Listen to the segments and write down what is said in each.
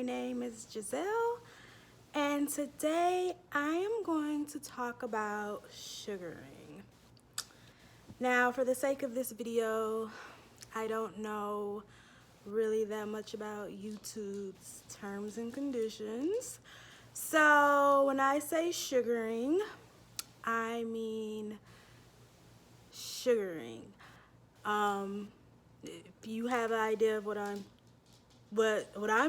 My name is Giselle, and today I am going to talk about sugaring. Now, for the sake of this video, I don't know really that much about YouTube's terms and conditions. So when I say sugaring, I mean sugaring. If you have an idea of what I'm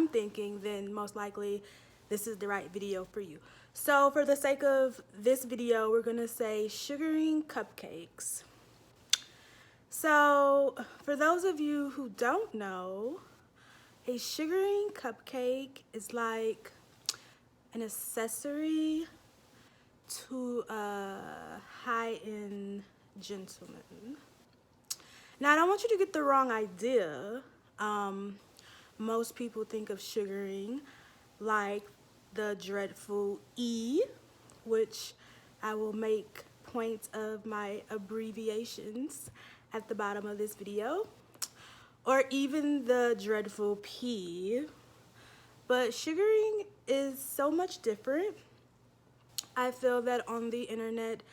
thinking, then most likely this is the right video for you. So for the sake of this video, we're gonna say sugaring cupcakes. So for those of you who don't know, a sugaring cupcake is like an accessory to a high-end gentleman. Now, I don't want you to get the wrong idea. Most people think of sugaring like the dreadful E, which I will make points of my abbreviations at the bottom of this video, or even the dreadful P. But sugaring is so much different. I feel that on the internet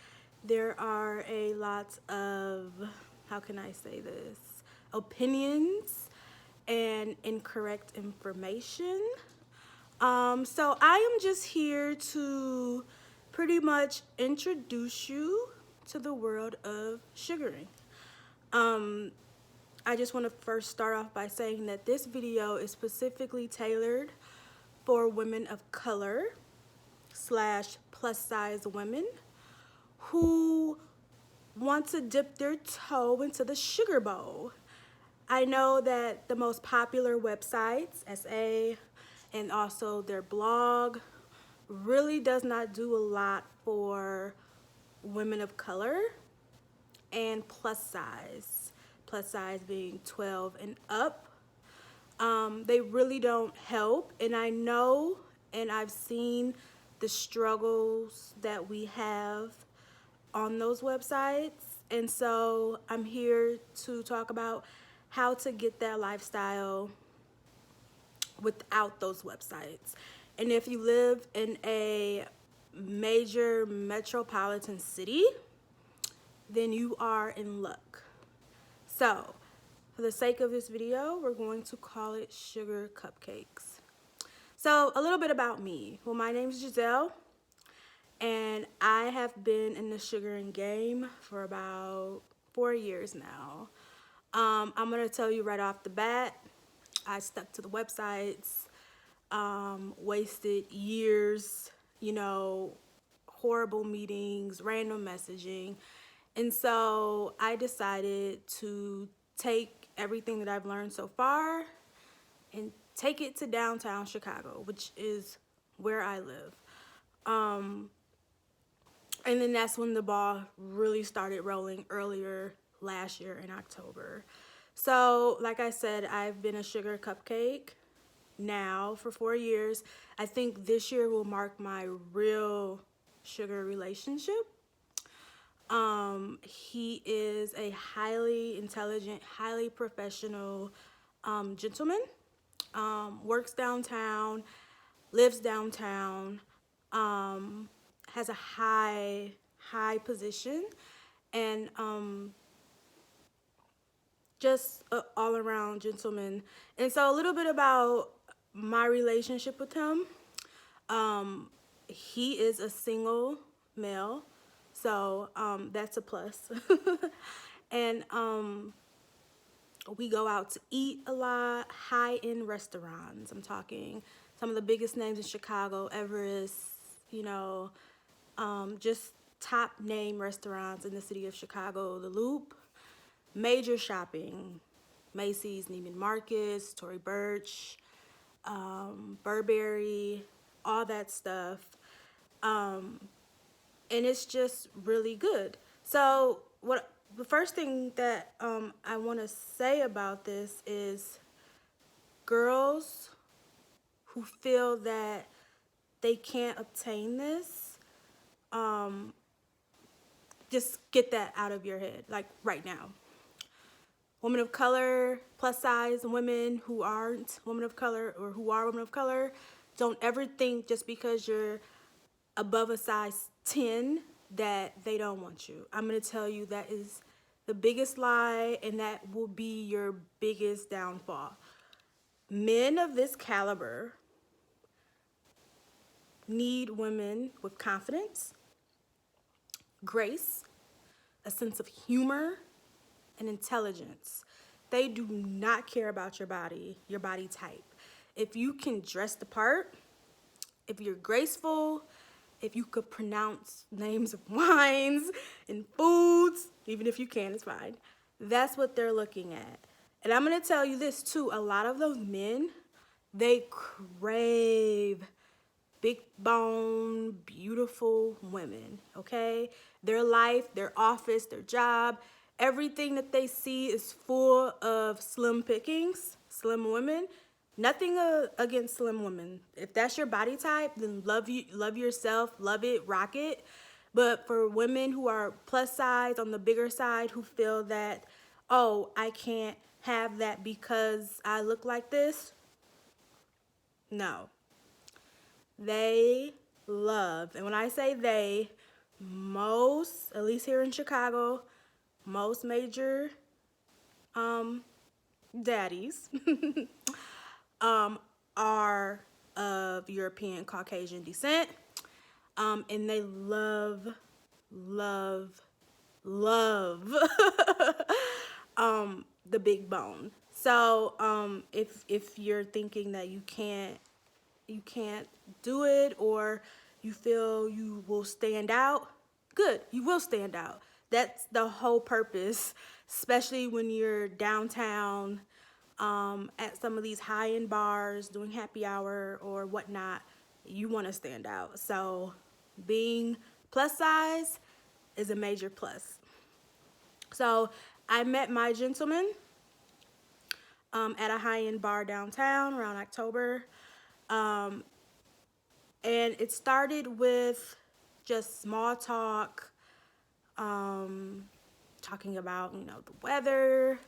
there are a lot of, how can I say this, opinions and incorrect information. So I am just here to pretty much introduce you to the world of sugaring. I just want to first start off by saying that this video is specifically tailored for women of color / plus size women who want to dip their toe into the sugar bowl. I know that the most popular websites, SA, and also their blog, really does not do a lot for women of color and plus size being 12 and up. They really don't help, and I know and I've seen the struggles that we have on those websites, and so I'm here to talk about how to get that lifestyle without those websites. And if you live in a major metropolitan city, then you are in luck. So for the sake of this video, we're going to call it sugar cupcakes. So a little bit about me. Well, my name is Giselle, and I have been in the sugaring game for about 4 years now. I'm gonna tell you right off the bat, I stuck to the websites, wasted years, horrible meetings, random messaging. And so I decided to take everything that I've learned so far and take it to downtown Chicago, which is where I live. And then that's when the ball really started rolling earlier last year in October. So like I said, I've been a sugar cupcake now for 4 years. I think this year will mark my real sugar relationship. He is a highly intelligent, highly professional gentleman, works downtown, lives downtown, has a high position, and just an all-around gentleman. And so a little bit about my relationship with him. He is a single male, so that's a plus. And we go out to eat a lot, high-end restaurants. I'm talking some of the biggest names in Chicago, Everest, just top name restaurants in the city of Chicago, the Loop, major shopping, Macy's, Neiman Marcus, Tory Burch, Burberry, all that stuff. And it's just really good. So the first thing that I want to say about this is girls who feel that they can't obtain this, just get that out of your head, like right now. women of color, plus size women who aren't women of color or who are women of color, don't ever think just because you're above a size 10 that they don't want you. I'm going to tell you that is the biggest lie, and that will be your biggest downfall. Men of this caliber need women with confidence, grace, a sense of humor, and intelligence. They do not care about your body type. If you can dress the part, if you're graceful, if you could pronounce names of wines and foods, even if you can, it's fine. That's what they're looking at. And I'm gonna tell you this too, a lot of those men, they crave big bone, beautiful women, okay? Their life, their office, their job, everything that they see is full of slim pickings, slim women. Nothing against slim women. If that's your body type, then love yourself, love it, rock it. But for women who are plus size, on the bigger side, who feel that, oh, I can't have that because I look like this, no. They love, and when I say they, most, at least here in Chicago, most major daddies are of European Caucasian descent, and they love the big bone. So if you're thinking that you can't do it, or you feel you will stand out, good, you will stand out. That's the whole purpose, especially when you're downtown at some of these high-end bars doing happy hour or whatnot. You want to stand out. So being plus size is a major plus. So I met my gentleman at a high-end bar downtown around October. And it started with just small talk, talking about, the weather,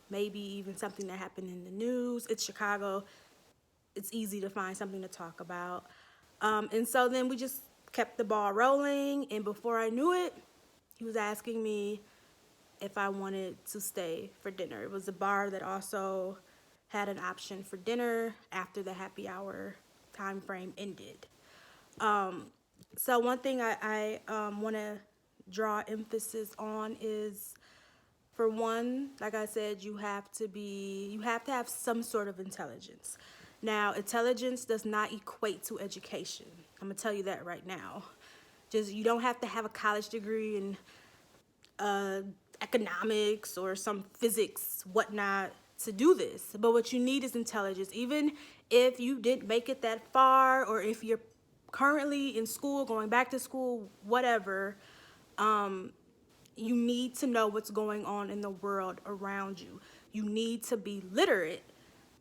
maybe even something that happened in the news. It's Chicago. It's easy to find something to talk about. And so then we just kept the ball rolling, and before I knew it, he was asking me if I wanted to stay for dinner. It was a bar that also had an option for dinner after the happy hour time frame ended. So one thing I want to draw emphasis on is, for one, like I said, you have to have some sort of intelligence. Now, intelligence does not equate to education. I'm gonna tell you that right now. You don't have to have a college degree in economics or some physics, whatnot, to do this. But what you need is intelligence. Even if you didn't make it that far, or if you're currently in school, going back to school, whatever, you need to know what's going on in the world around you. You need to be literate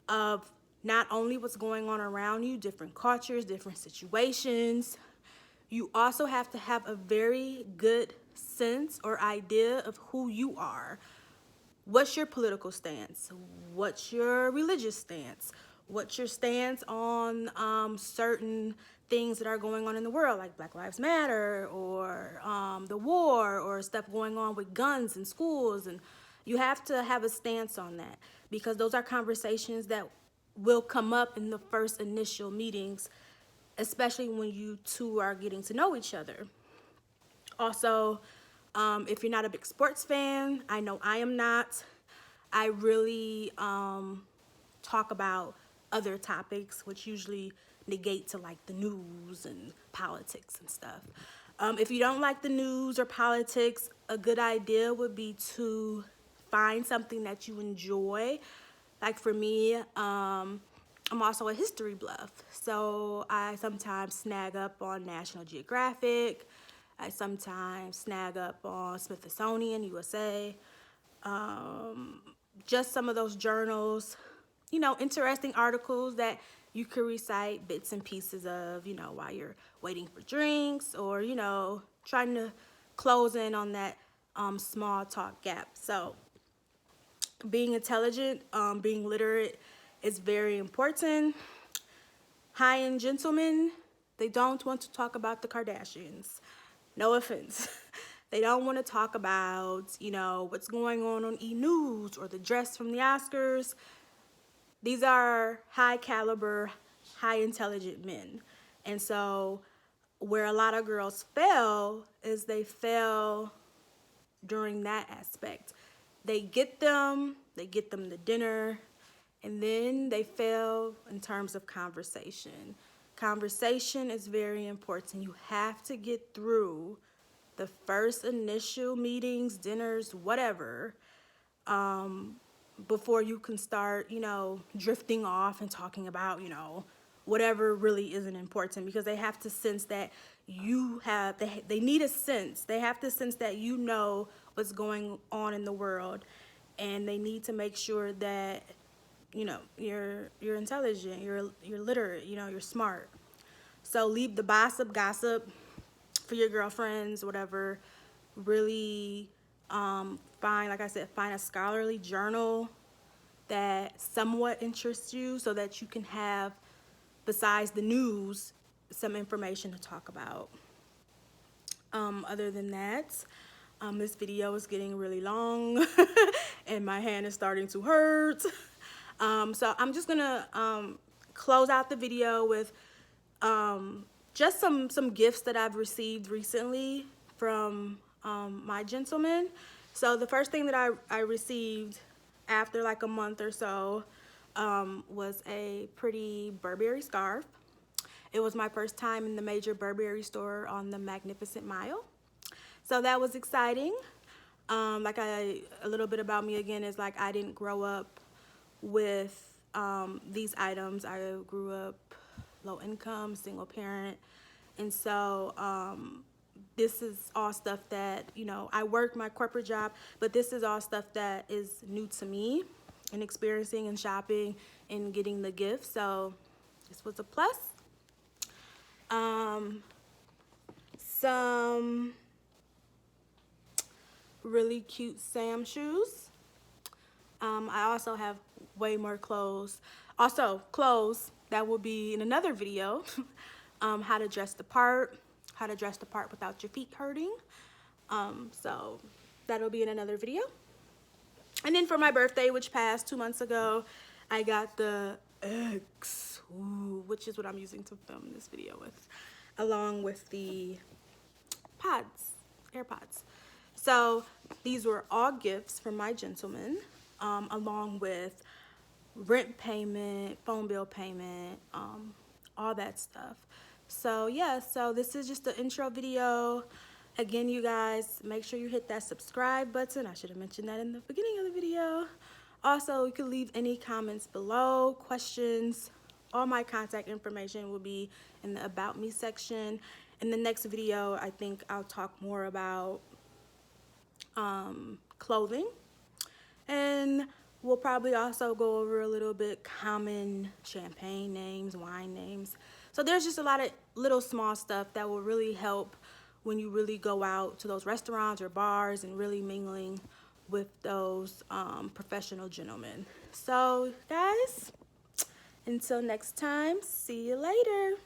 of not only what's going on around you, different cultures, different situations. You also have to have a very good sense or idea of who you are. What's your political stance? What's your religious stance? What's your stance on certain things that are going on in the world, like Black Lives Matter, or the war, or stuff going on with guns in schools? And you have to have a stance on that, because those are conversations that will come up in the first initial meetings, especially when you two are getting to know each other. Also, if you're not a big sports fan, I know I am not. I really talk about other topics, which usually negate to like the news and politics and stuff. If you don't like the news or politics, a good idea would be to find something that you enjoy. Like for me, I'm also a history buff, so I sometimes snag up on National Geographic. I sometimes snag up on Smithsonian, USA. Just some of those journals, interesting articles that you could recite bits and pieces of, while you're waiting for drinks, or, trying to close in on that small talk gap. So being intelligent, being literate is very important. High-end gentlemen, they don't want to talk about the Kardashians. No offense. They don't want to talk about, you know, what's going on E! News or the dress from the Oscars. These are high caliber, high intelligent men. And so where a lot of girls fail is they fail during that aspect. They get them to dinner, and then they fail in terms of conversation. Conversation is very important. You have to get through the first initial meetings, dinners, whatever, before you can start, you know, drifting off and talking about, you know, whatever really isn't important, because they have to sense that you have, they need a sense. They have to sense that you know what's going on in the world, and they need to make sure that, you know, you're intelligent, you're literate, you know, you're smart. So leave the gossip for your girlfriends, whatever. Really find, like I said, find a scholarly journal that somewhat interests you so that you can have, besides the news, some information to talk about. Other than that, this video is getting really long and my hand is starting to hurt. So I'm just gonna close out the video with just some gifts that I've received recently from my gentleman. So the first thing that I received after like a month or so was a pretty Burberry scarf. It was my first time in the major Burberry store on the Magnificent Mile. So that was exciting. A little bit about me again is like I didn't grow up with these items. I grew up low income, single parent. And so this is all stuff that, you know, I work my corporate job, but this is all stuff that is new to me and experiencing and shopping and getting the gift. So this was a plus. Some really cute Sam shoes. I also have way more clothes. Also, clothes that will be in another video. How to dress the part, without your feet hurting. So that'll be in another video. And then for my birthday, which passed 2 months ago, I got the X, which is what I'm using to film this video with, along with the AirPods. So these were all gifts from my gentleman, along with rent payment, phone bill payment, all that stuff. So yeah, so this is just the intro video. Again, you guys, make sure you hit that subscribe button. I should have mentioned that in the beginning of the video. Also, you can leave any comments below, questions. All my contact information will be in the About Me section. In the next video, I think I'll talk more about clothing. And we'll probably also go over a little bit common champagne names, wine names. So there's just a lot of little small stuff that will really help when you really go out to those restaurants or bars and really mingling with those professional gentlemen. So guys, until next time, see you later.